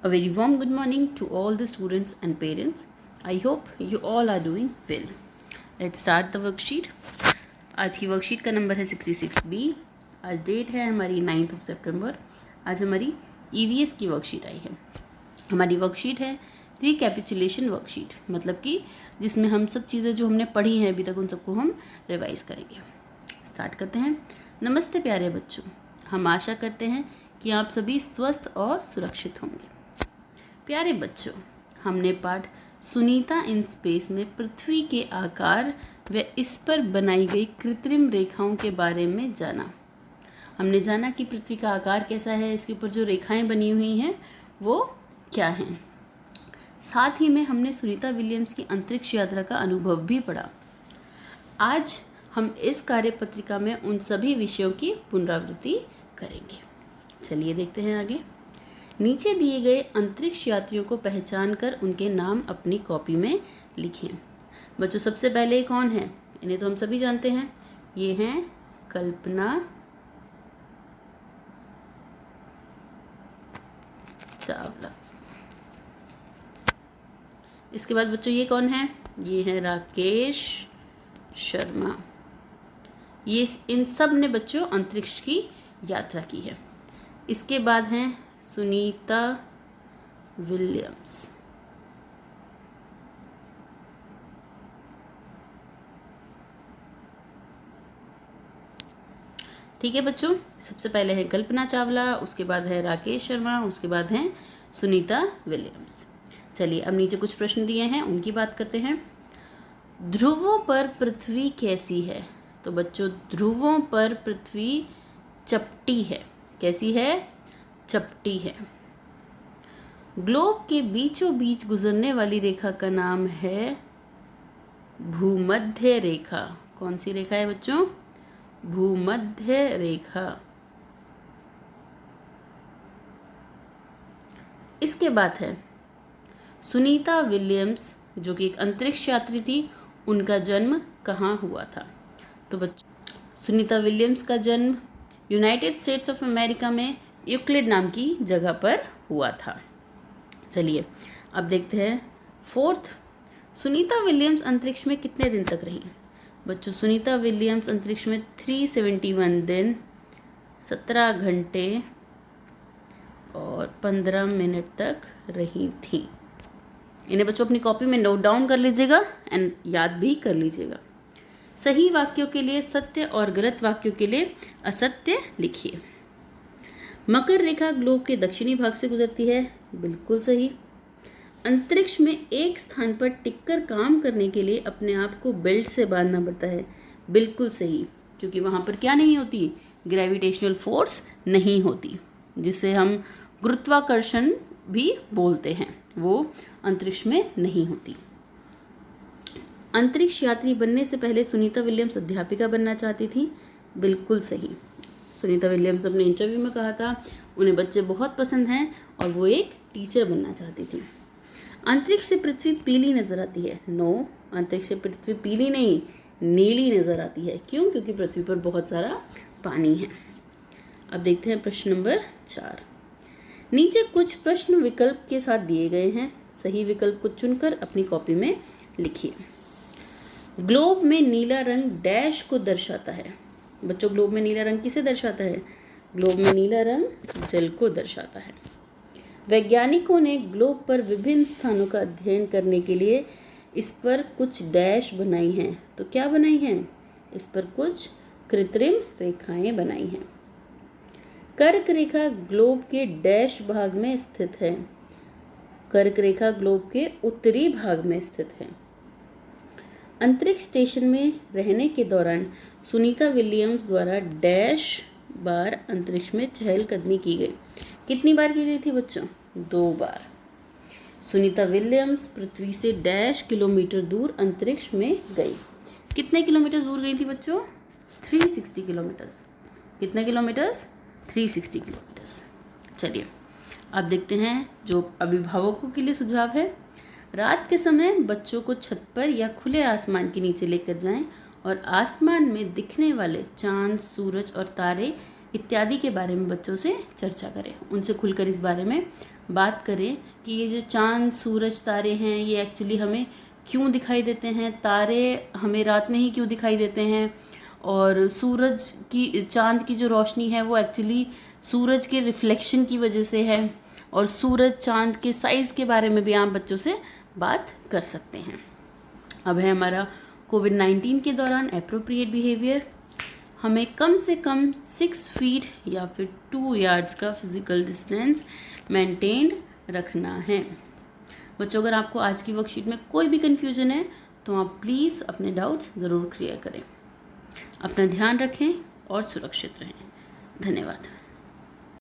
A very warm good morning to all the students and parents. I hope you all are doing well. Let's start the worksheet. आज की worksheet का number है 66B. आज date है हमारी 9 सितंबर. आज हमारी EVS की वर्कशीट आई है. हमारी वर्कशीट है रिकैपिचुलेशन वर्कशीट, मतलब कि जिसमें हम सब चीज़ें जो हमने पढ़ी हैं अभी तक उन सबको हम रिवाइज करेंगे. स्टार्ट करते हैं. नमस्ते प्यारे बच्चों, हम आशा करते हैं कि आप सभी स्वस्थ और सुरक्षित होंगे. प्यारे बच्चों, हमने पाठ सुनीता इन स्पेस में पृथ्वी के आकार व इस पर बनाई गई कृत्रिम रेखाओं के बारे में जाना. हमने जाना कि पृथ्वी का आकार कैसा है, इसके ऊपर जो रेखाएं बनी हुई हैं वो क्या हैं. साथ ही में हमने सुनीता विलियम्स की अंतरिक्ष यात्रा का अनुभव भी पढ़ा. आज हम इस कार्यपत्रिका में उन सभी विषयों की पुनरावृत्ति करेंगे. चलिए देखते हैं आगे. नीचे दिए गए अंतरिक्ष यात्रियों को पहचान कर उनके नाम अपनी कॉपी में लिखें. बच्चों, सबसे पहले कौन है? इन्हें तो हम सभी जानते हैं. ये हैं कल्पना चावला. इसके बाद बच्चों ये कौन है? ये हैं राकेश शर्मा. ये इन सब ने बच्चों अंतरिक्ष की यात्रा की है. इसके बाद हैं सुनीता विलियम्स. ठीक है बच्चों, सबसे पहले है कल्पना चावला, उसके बाद है राकेश शर्मा, उसके बाद हैं सुनीता विलियम्स. चलिए अब नीचे कुछ प्रश्न दिए हैं, उनकी बात करते हैं. ध्रुवों पर पृथ्वी कैसी है? तो बच्चों, ध्रुवों पर पृथ्वी चपटी है. कैसी है? चपटी है. ग्लोब के बीचों बीच गुजरने वाली रेखा का नाम है भूमध्य रेखा. कौन सी रेखा है बच्चों? भूमध्य रेखा. इसके बाद है सुनीता विलियम्स, जो कि एक अंतरिक्ष यात्री थी. उनका जन्म कहाँ हुआ था? तो बच्चों, सुनीता विलियम्स का जन्म यूनाइटेड स्टेट्स ऑफ अमेरिका में यूक्लिड नाम की जगह पर हुआ था. चलिए अब देखते हैं. फोर्थ, सुनीता विलियम्स अंतरिक्ष में कितने दिन तक रही? बच्चों, सुनीता विलियम्स अंतरिक्ष में 371 दिन, 17 घंटे और 15 मिनट तक रही थी. इन्हें बच्चों अपनी कॉपी में नोट डाउन कर लीजिएगा एंड याद भी कर लीजिएगा. सही वाक्यों के लिए सत्य और गलत वाक्यों के लिए असत्य लिखिए. मकर रेखा ग्लोब के दक्षिणी भाग से गुजरती है. बिल्कुल सही. अंतरिक्ष में एक स्थान पर टिककर काम करने के लिए अपने आप को बेल्ट से बांधना पड़ता है. बिल्कुल सही, क्योंकि वहाँ पर क्या नहीं होती? ग्रेविटेशनल फोर्स नहीं होती, जिसे हम गुरुत्वाकर्षण भी बोलते हैं. वो अंतरिक्ष में नहीं होती. अंतरिक्ष यात्री बनने से पहले सुनीता विलियम्स अध्यापिका बनना चाहती थी. बिल्कुल सही. सुनीता विलियम्स अपने इंटरव्यू में कहा था उन्हें बच्चे बहुत पसंद हैं और वो एक टीचर बनना चाहती थी. अंतरिक्ष से पृथ्वी पीली नजर आती है. नो, अंतरिक्ष से पृथ्वी पीली नहीं, नीली नजर आती है. क्यों? क्योंकि पृथ्वी पर बहुत सारा पानी है. अब देखते हैं प्रश्न नंबर 4. नीचे कुछ प्रश्न विकल्प के साथ दिए गए हैं. सही विकल्प को चुनकर अपनी कॉपी में लिखिए. ग्लोब में नीला रंग डैश को दर्शाता है. बच्चों, ग्लोब में नीला रंग किसे दर्शाता है? ग्लोब में नीला रंग जल को दर्शाता है. वैज्ञानिकों ने ग्लोब पर विभिन्न स्थानों का अध्ययन करने के लिए इस पर कुछ डैश बनाई हैं. तो क्या बनाई हैं? इस पर कुछ कृत्रिम रेखाएं बनाई हैं. कर्क रेखा ग्लोब के डैश भाग में स्थित है. कर्क रेखा ग्लोब के उत्तरी भाग में स्थित है. अंतरिक्ष स्टेशन में रहने के दौरान सुनीता विलियम्स द्वारा डैश बार अंतरिक्ष में चहलकदमी की गई. कितनी बार की गई थी बच्चों? 2 बार. सुनीता विलियम्स पृथ्वी से डैश किलोमीटर दूर अंतरिक्ष में गई. कितने किलोमीटर दूर गई थी बच्चों? 360 किलोमीटर्स. कितने किलोमीटर्स? 360 किलोमीटर्स. चलिए अब देखते हैं जो अभिभावकों के लिए सुझाव है. रात के समय बच्चों को छत पर या खुले आसमान के नीचे लेकर जाएं और आसमान में दिखने वाले चांद, सूरज और तारे इत्यादि के बारे में बच्चों से चर्चा करें. उनसे खुलकर इस बारे में बात करें कि ये जो चाँद, सूरज, तारे हैं ये एक्चुअली हमें क्यों दिखाई देते हैं, तारे हमें रात में ही क्यों दिखाई देते हैं, और सूरज की, चाँद की जो रोशनी है वो एक्चुअली सूरज के रिफ्लेक्शन की वजह से है, और सूरज चाँद के साइज़ के बारे में भी आप बच्चों से बात कर सकते हैं। अब है हमारा कोविड-19 के दौरान एप्रोप्रिएट बिहेवियर। हमें कम से कम 6 फीट या फिर 2 यार्ड्स का फिज़िकल डिस्टेंस मेंटेन रखना है। बच्चों, अगर आपको आज की वर्कशीट में कोई भी कन्फ्यूजन है तो आप प्लीज़ अपने डाउट्स ज़रूर क्लियर करें। अपना ध्यान रखें और सुरक्षित रहें। धन्यवाद।